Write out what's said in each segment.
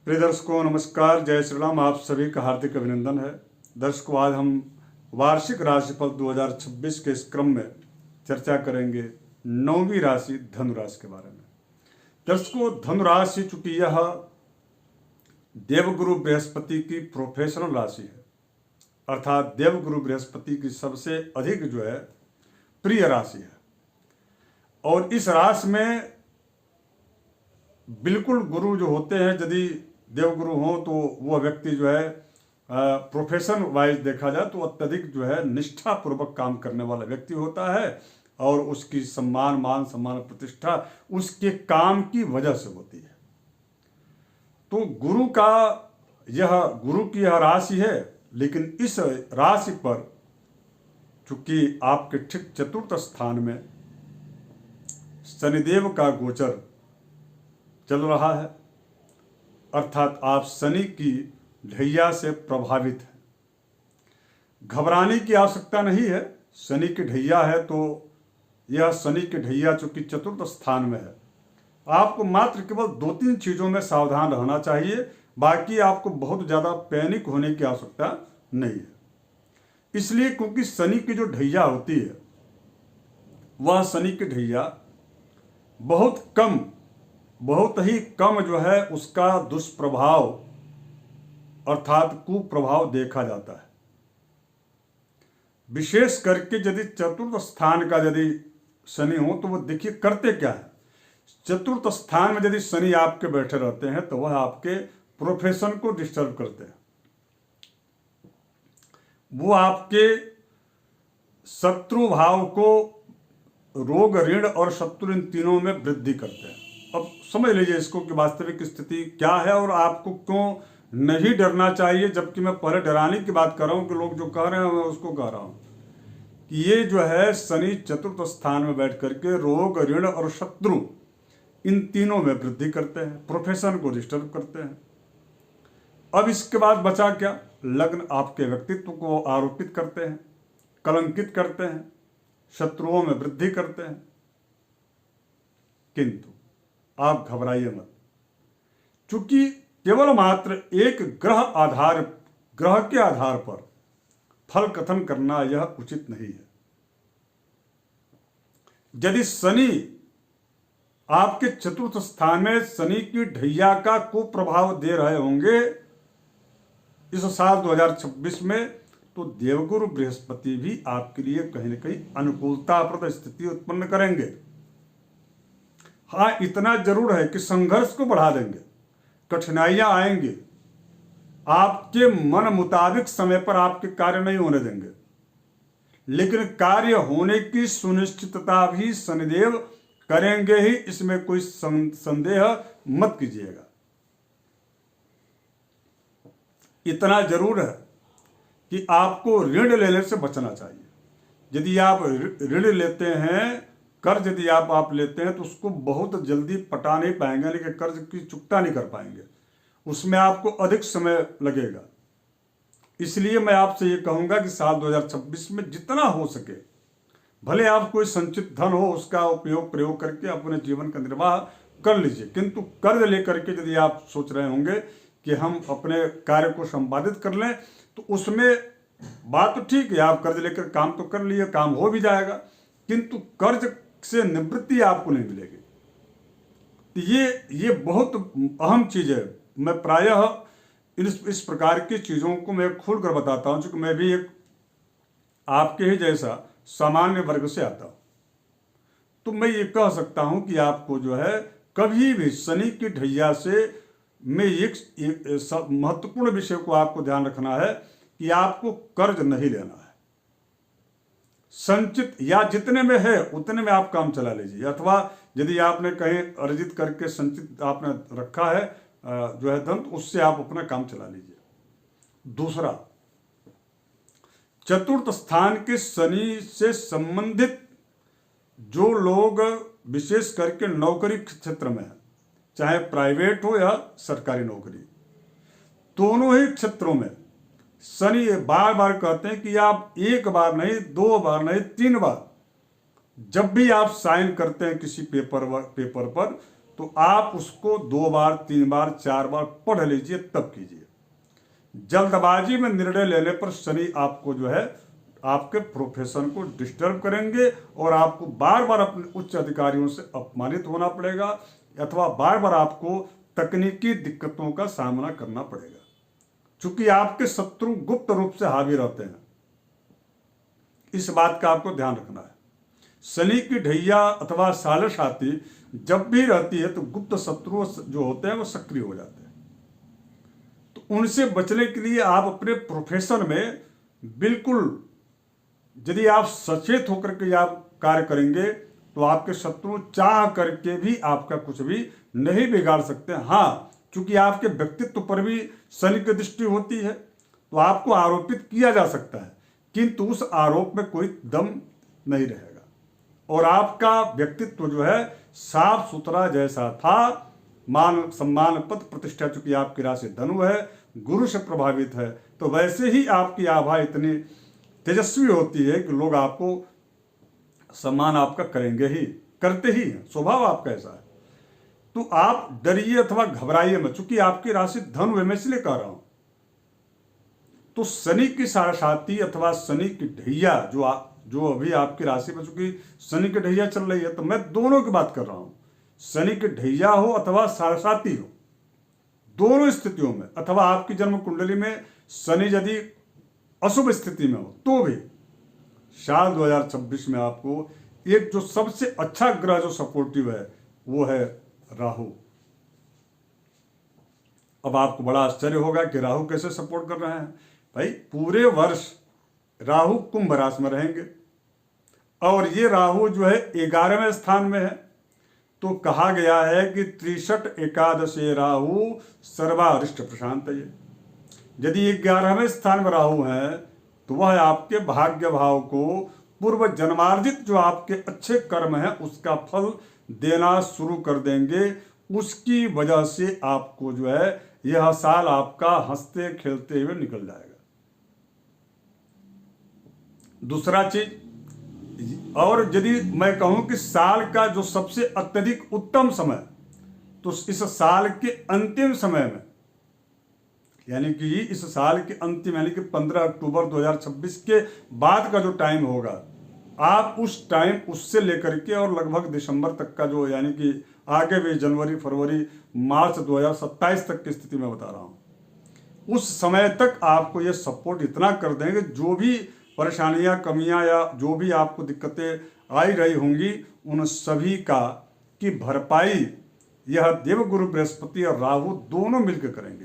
प्रिय दर्शकों नमस्कार, जय श्री राम। आप सभी का हार्दिक अभिनंदन है। दर्शकों, आज हम वार्षिक राशिफल 2026 के इस क्रम में चर्चा करेंगे 9वीं राशि धनु राशि के बारे में। दर्शकों, धनु राशि चूंकि यह देवगुरु बृहस्पति की प्रोफेशनल राशि है, अर्थात देवगुरु बृहस्पति की सबसे अधिक प्रिय राशि है। और इस राशि में बिल्कुल गुरु होते हैं, यदि देवगुरु हो तो वह व्यक्ति प्रोफेशन वाइज देखा जाए तो अत्यधिक निष्ठा पूर्वक काम करने वाला व्यक्ति होता है और उसकी मान सम्मान प्रतिष्ठा उसके काम की वजह से होती है। तो गुरु की यह राशि है, लेकिन इस राशि पर चूंकि आपके ठीक चतुर्थ स्थान में शनिदेव का गोचर चल रहा है, अर्थात आप शनि की ढैया से प्रभावित हैं। घबराने की आवश्यकता नहीं है। शनि की ढैया है तो यह शनि की ढैया चूंकि चतुर्थ स्थान में है, आपको मात्र केवल 2-3 चीज़ों में सावधान रहना चाहिए। बाकी आपको बहुत ज़्यादा पैनिक होने की आवश्यकता नहीं है। इसलिए क्योंकि शनि की जो ढैया होती है, वह शनि की ढैया बहुत ही कम उसका दुष्प्रभाव अर्थात कुप्रभाव देखा जाता है। विशेष करके यदि चतुर्थ स्थान का यदि शनि हो तो वो देखिए करते क्या है। चतुर्थ स्थान में यदि शनि आपके बैठे रहते हैं तो वह आपके प्रोफेशन को डिस्टर्ब करते हैं। वो आपके शत्रु भाव को, रोग, ऋण और शत्रु, इन तीनों में वृद्धि करते हैं। अब समझ लीजिए इसको कि वास्तविक स्थिति क्या है और आपको क्यों नहीं डरना चाहिए। जबकि मैं पहले डराने की बात कर रहा हूं कि लोग जो कह रहे हैं मैं उसको कह रहा हूं कि ये शनि चतुर्थ स्थान में बैठ करके रोग, ऋण और शत्रु, इन तीनों में वृद्धि करते हैं, प्रोफेशन को डिस्टर्ब करते हैं। अब इसके बाद बचा क्या? लग्न आपके व्यक्तित्व को आरोपित करते हैं, कलंकित करते हैं, शत्रुओं में वृद्धि करते हैं। किंतु आप घबराइए मत, चूंकि केवल मात्र एक ग्रह के आधार पर फल कथन करना यह उचित नहीं है। यदि शनि आपके चतुर्थ स्थान में शनि की ढैया का कुप्रभाव दे रहे होंगे इस साल 2026 में, तो देवगुरु बृहस्पति भी आपके लिए कहीं न कहीं अनुकूलताप्रद स्थिति उत्पन्न करेंगे। हाँ, इतना जरूर है कि संघर्ष को बढ़ा देंगे, कठिनाइयां आएंगी, आपके मन मुताबिक समय पर आपके कार्य नहीं होने देंगे, लेकिन कार्य होने की सुनिश्चितता भी शनिदेव करेंगे ही, इसमें कोई संदेह मत कीजिएगा। इतना जरूर है कि आपको ऋण लेने से बचना चाहिए। यदि आप ऋण लेते हैं, कर्ज यदि आप लेते हैं तो उसको बहुत जल्दी पटा नहीं पाएंगे, लेकिन कर्ज की चुकता नहीं कर पाएंगे, उसमें आपको अधिक समय लगेगा। इसलिए मैं आपसे ये कहूँगा कि साल 2026 में जितना हो सके, भले आप कोई संचित धन हो उसका प्रयोग करके अपने जीवन का निर्वाह कर लीजिए, किंतु कर्ज लेकर के यदि आप सोच रहे होंगे कि हम अपने कार्य को संपादित कर लें, तो उसमें बात तो ठीक है, आप कर्ज लेकर काम तो कर लिए, काम हो भी जाएगा, किंतु कर्ज से निवृत्ति आपको नहीं मिलेगी। तो ये बहुत अहम चीज है। मैं प्रायः इस प्रकार की चीजों को मैं खोलकर बताता हूं, क्योंकि मैं भी एक आपके ही जैसा सामान्य वर्ग से आता हूं। तो मैं ये कह सकता हूं कि आपको कभी भी शनि की ढैया से में एक महत्वपूर्ण विषय को आपको ध्यान रखना है कि आपको कर्ज नहीं लेना है। संचित या जितने में है उतने में आप काम चला लीजिए, अथवा यदि आपने कहीं अर्जित करके संचित आपने रखा है धन, तो उससे आप अपना काम चला लीजिए। दूसरा, चतुर्थ स्थान के शनि से संबंधित जो लोग विशेष करके नौकरी क्षेत्र में है, चाहे प्राइवेट हो या सरकारी नौकरी, दोनों ही क्षेत्रों में शनि बार बार कहते हैं कि आप एक बार नहीं, 2 बार नहीं, 3 बार जब भी आप साइन करते हैं किसी पेपर पर, तो आप उसको 2 बार 3 बार 4 बार पढ़ लीजिए, तब कीजिए। जल्दबाजी में निर्णय लेने पर शनि आपको जो है आपके प्रोफेशन को डिस्टर्ब करेंगे और आपको बार बार अपने उच्च अधिकारियों से अपमानित होना पड़ेगा अथवा बार बार आपको तकनीकी दिक्कतों का सामना करना पड़ेगा, क्योंकि आपके शत्रु गुप्त रूप से हावी रहते हैं। इस बात का आपको ध्यान रखना है। शनि की ढैया अथवा सालसाती जब भी रहती है तो गुप्त शत्रु जो होते हैं वो सक्रिय हो जाते हैं। तो उनसे बचने के लिए आप अपने प्रोफेशन में बिल्कुल, यदि आप सचेत होकर के आप कार्य करेंगे तो आपके शत्रु चाह करके भी आपका कुछ भी नहीं बिगाड़ सकते। हाँ, क्योंकि आपके व्यक्तित्व पर भी शनि की दृष्टि होती है तो आपको आरोपित किया जा सकता है, किंतु उस आरोप में कोई दम नहीं रहेगा और आपका व्यक्तित्व जो है साफ सुथरा जैसा था, मान सम्मान पद प्रतिष्ठा, चूंकि आपकी राशि धनु है, गुरु से प्रभावित है, तो वैसे ही आपकी आभा इतनी तेजस्वी होती है कि लोग आपको सम्मान आपका करेंगे ही, करते ही हैं, स्वभाव आपका ऐसा है। तो आप डरिए अथवा घबराइए मत, चूंकि आपकी राशि धनु है, मैं इसलिए कह रहा हूं। तो शनि की साढ़े अथवा शनि की ढैया जो अभी आपकी राशि में, चूंकि शनि की ढैया चल रही है तो मैं दोनों की बात कर रहा हूं, शनि की ढैया हो अथवा साढ़े हो, दोनों स्थितियों में, अथवा आपकी जन्म कुंडली में शनि यदि अशुभ स्थिति में हो तो भी साल 2026 में आपको एक जो सबसे अच्छा ग्रह जो सपोर्टिव है वो है राहु। अब आपको बड़ा आश्चर्य होगा कि राहु कैसे सपोर्ट कर रहे हैं। भाई, पूरे वर्ष राहु कुंभ राशि में रहेंगे और ये राहु जो है 11वें स्थान में है। तो कहा गया है कि 63 एकादशे राहु सर्वारिष्ट प्रशांत है। यदि 11वें स्थान में राहु है तो वह आपके भाग्य भाव को पूर्व जन्मार्जित जो आपके अच्छे कर्म है उसका फल देना शुरू कर देंगे। उसकी वजह से आपको जो है यह साल आपका हंसते खेलते हुए निकल जाएगा। दूसरा चीज, और यदि मैं कहूं कि साल का जो सबसे अत्यधिक उत्तम समय, तो इस साल के अंतिम समय में, यानी कि इस साल के अंतिम यानी कि 15 अक्टूबर 2026 के बाद का जो टाइम होगा, आप उस टाइम उससे लेकर के और लगभग दिसंबर तक का जो, यानी कि आगे भी जनवरी फरवरी मार्च 2027 तक की स्थिति में बता रहा हूं, उस समय तक आपको ये सपोर्ट इतना कर देंगे, जो भी परेशानियां कमियां या जो भी आपको दिक्कतें आई रही होंगी उन सभी का की भरपाई यह देवगुरु बृहस्पति और राहु दोनों मिलकर करेंगे।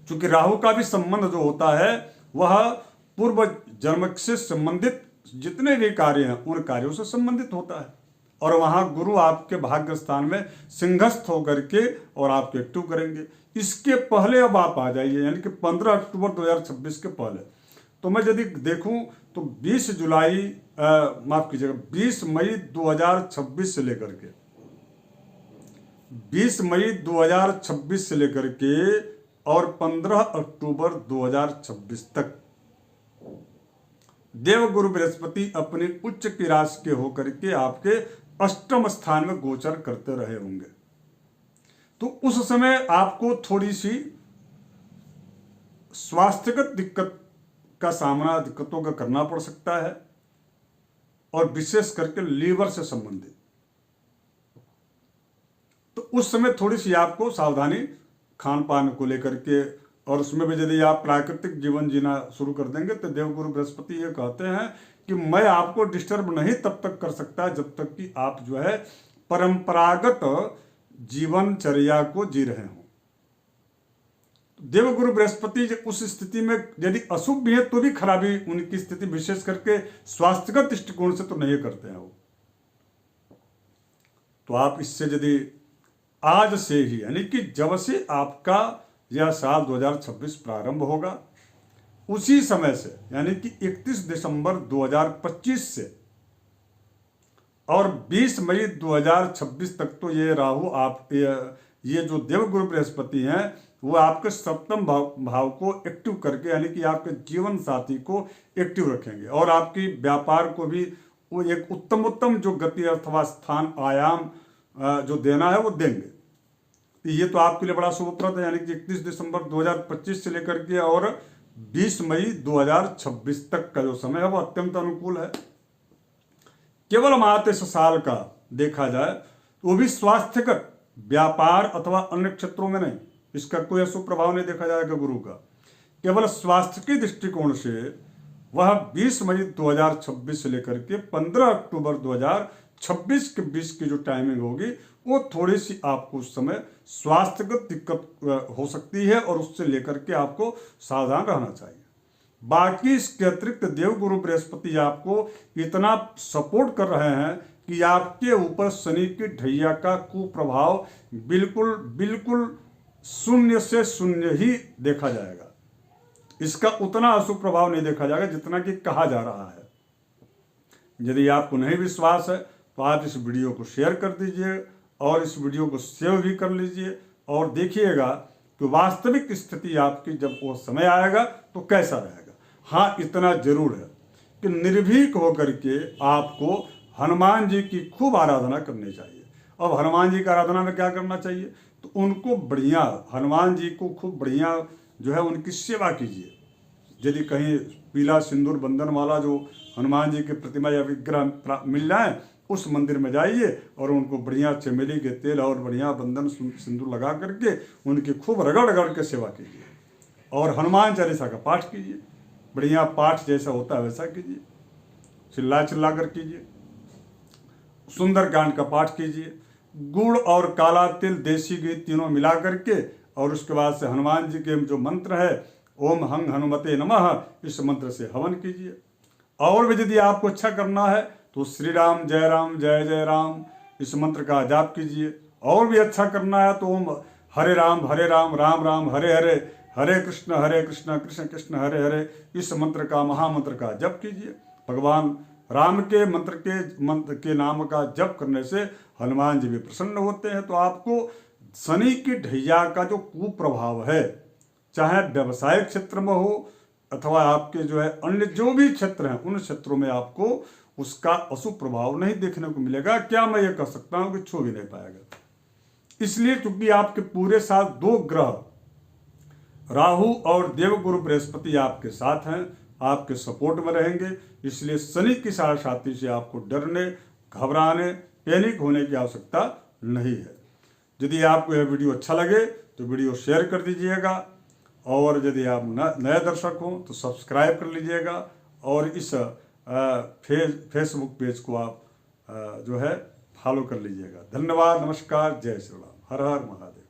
क्योंकि राहु का भी संबंध जो होता है वह पूर्व जन्म से संबंधित जितने भी कार्य हैं उन कार्यों से संबंधित होता है, और वहां गुरु आपके भाग्य स्थान में सिंहस्थ होकर के और आपको एक्टिव करेंगे। इसके पहले अब आप आ जाइए, यानी कि 15 अक्टूबर 2026 के पहले, तो मैं यदि देखूं तो 20 जुलाई माफ कीजिएगा 20 मई 2026 से लेकर के 20 मई 2026 से लेकर के और 15 अक्टूबर 2026 तक देवगुरु बृहस्पति अपनी उच्च की राशि के होकर के आपके अष्टम स्थान में गोचर करते रहे होंगे। तो उस समय आपको थोड़ी सी स्वास्थ्यगत दिक्कतों का करना पड़ सकता है, और विशेष करके लीवर से संबंधित। तो उस समय थोड़ी सी आपको सावधानी खान पान को लेकर के, और उसमें भी यदि आप प्राकृतिक जीवन जीना शुरू कर देंगे तो देवगुरु बृहस्पति ये कहते हैं कि मैं आपको डिस्टर्ब नहीं तब तक कर सकता जब तक कि आप जो है परंपरागत जीवनचर्या को जी रहे हों। देवगुरु बृहस्पति उस स्थिति में यदि अशुभ भी है तो भी खराबी उनकी स्थिति विशेष करके स्वास्थ्यगत दृष्टिकोण से तो नहीं करते हैं वो। तो आप इससे यदि आज से ही, यानी कि जब से आपका यह साल 2026 प्रारंभ होगा उसी समय से, यानी कि 31 दिसंबर 2025 से और 20 मई 2026 तक तो ये राहु आप ये जो देवगुरु बृहस्पति हैं वो आपके सप्तम भाव को एक्टिव करके, यानी कि आपके जीवन साथी को एक्टिव रखेंगे और आपकी व्यापार को भी वो एक उत्तम जो गति अथवा स्थान आयाम जो देना है वो देंगे। तो ये तो आपके लिए बड़ा शुभप्रद है, यानी कि 31 दिसंबर 2025 से लेकर के और 20 मई 2026 तक का जो समय है वो अत्यंत अनुकूल है। केवल मात्र इस साल का देखा जाए तो वो भी स्वास्थ्यगत, व्यापार अथवा अन्य क्षेत्रों में नहीं, इसका कोई अशुभ प्रभाव नहीं देखा जाएगा गुरु का। केवल स्वास्थ्य के दृष्टिकोण से वह 20 मई 2026 से लेकर के 15 अक्टूबर 2026 के बीच की जो टाइमिंग होगी वो थोड़ी सी आपको उस समय स्वास्थ्यगत दिक्कत हो सकती है और उससे लेकर के आपको सावधान रहना चाहिए। बाकी इसके अतिरिक्त देवगुरु बृहस्पति आपको इतना सपोर्ट कर रहे हैं कि आपके ऊपर शनि की ढैया का कुप्रभाव बिल्कुल शून्य से शून्य ही देखा जाएगा। इसका उतना अशुभ प्रभाव नहीं देखा जाएगा जितना कि कहा जा रहा है। यदि आपको नहीं विश्वास है तो आप इस वीडियो को शेयर कर दीजिए और इस वीडियो को सेव भी कर लीजिए और देखिएगा कि वास्तविक स्थिति आपकी जब वो समय आएगा तो कैसा रहेगा। हाँ, इतना जरूर है कि निर्भीक होकर के आपको हनुमान जी की खूब आराधना करनी चाहिए। अब हनुमान जी की आराधना में क्या करना चाहिए, तो उनको बढ़िया, हनुमान जी को खूब बढ़िया जो है उनकी सेवा कीजिए। यदि कहीं पीला सिंदूर बंधन वाला जो हनुमान जी की प्रतिमा या विग्रह मिल जाए, उस मंदिर में जाइए और उनको बढ़िया चमेली के तेल और बढ़िया बंधन सिंदूर लगा करके उनकी खूब रगड़ के सेवा कीजिए और हनुमान चालीसा का पाठ कीजिए। बढ़िया पाठ जैसा होता है वैसा कीजिए, चिल्ला कर कीजिए। सुंदर कांड का पाठ कीजिए। गुड़ और काला तिल, देसी घी तीनों मिला करके और उसके बाद से हनुमान जी के जो मंत्र है ओम हंग हनुमते नमः, इस मंत्र से हवन कीजिए। और भी यदि आपको अच्छा करना है तो श्री राम जय जय राम इस मंत्र का जाप कीजिए। और भी अच्छा करना है तो ओम हरे राम राम राम हरे हरे, हरे कृष्ण कृष्ण कृष्ण हरे हरे, इस मंत्र का, महामंत्र का जप कीजिए। भगवान राम के मंत्र के नाम का जप करने से हनुमान जी भी प्रसन्न होते हैं। तो आपको शनि की ढैया का जो कुप्रभाव है, चाहे व्यवसायिक क्षेत्र में हो अथवा आपके जो है अन्य जो भी क्षेत्र हैं, उन क्षेत्रों में आपको उसका अशुभ प्रभाव नहीं देखने को मिलेगा। क्या मैं ये कह सकता हूं कि छू भी नहीं पाएगा। इसलिए चूंकि आपके पूरे साल 2 ग्रह राहु और देवगुरु बृहस्पति आपके साथ हैं, आपके सपोर्ट में रहेंगे, इसलिए शनि की साढ़े से आपको डरने, घबराने, पैनिक होने की आवश्यकता नहीं है। यदि आपको यह वीडियो अच्छा लगे तो वीडियो शेयर कर दीजिएगा और यदि आप नए दर्शक हो तो सब्सक्राइब कर लीजिएगा और इस फेसबुक पेज को आप जो है फॉलो कर लीजिएगा। धन्यवाद, नमस्कार, जय श्री राम, हर हर महादेव।